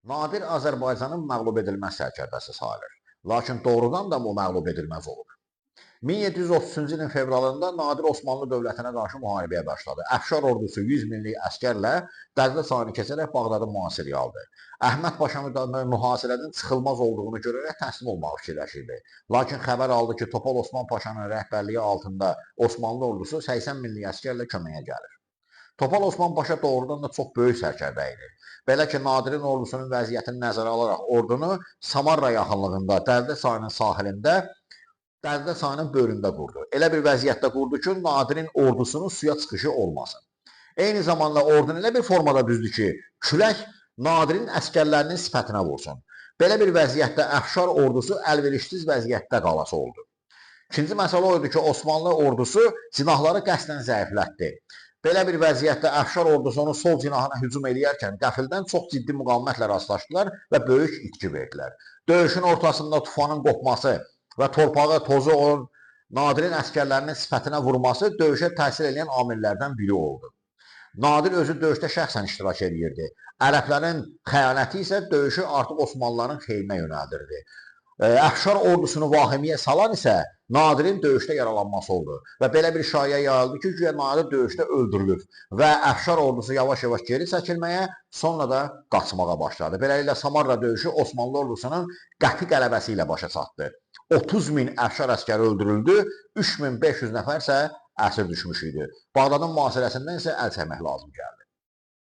Nadir Azərbaycanın məğlub edilməz sərkərdəsi sayılır. Lakin doğrudan da bu məğlub edilməz olur. 1733-cü ilin fevralında Nadir Osmanlı dövlətinə qarşı müharibəyə başladı. Əfşar ordusu 100 minlik əskərlə Dəzlə çayını keçərək Bağdadı mühasirəyə aldı. Əhməd Paşa mühasirənin çıxılmaz olduğunu görərək təslim olmağı fikirləşirdi. Lakin xəbər aldı ki, Topal Osman Paşanın rəhbərliyi altında Osmanlı ordusu 80 minlik əskərlə köməyə gəlir. Topal Osman Paşa doğrudan da çox böyük sərkərdə idi. Belə ki, Nadirin ordusunun vəziyyətini nəzərə alaraq ordunu Samarra yaxınlığında Dəzlə çayının sahilində Dəzlə çayının böyründə qurdu. Elə bir vəziyyətdə qurdu ki, Nadirin ordusunun suya çıxışı olmasın. Eyni zamanda ordunu elə bir formada düzdü ki, külək Nadirin əskərlərinin sifətinə vursun. Belə bir vəziyyətdə Əfşar ordusu əlverişsiz vəziyyətdə qalası oldu. İkinci məsələ oydu ki, Osmanlı ordusu cinahları qəsdən zəiflətdi. Belə bir vəziyyətdə Əfşar ordusu onun sol cinahına hücum edərkən qəfildən çox ciddi müqavimətlə rastlaşdılar və böyük itki verdilər. Döyüşün ortasında tufanın qopması və torpağı, tozu onun Nadirin əskərlərinin sifətinə vurması döyüşə təsir edən amillərdən biri oldu. Nadir özü döyüşdə şəxsən iştirak edirdi. Ərəblərin xəyanəti isə döyüşü artıq Osmanlıların xeyrinə yönəldirdi. Əfşar ordusunu vahimiyə salan isə Nadirin döyüşdə yaralanması oldu. Və belə bir şayiə yayıldı ki, güya Nadir döyüşdə öldürülür və Əfşar ordusu yavaş-yavaş geri çəkilməyə, sonra da qaçmağa başladı. Beləliklə Samarra döyüşü Osmanlı ordusunun qəti qələbəsi ilə başa çatdı. 30 min Əfşar əskəri öldürüldü, 3500 nəfər isə əsir düşmüş idi. Bağdadın mühasirəsindən isə əl çəkmək lazım gəldi.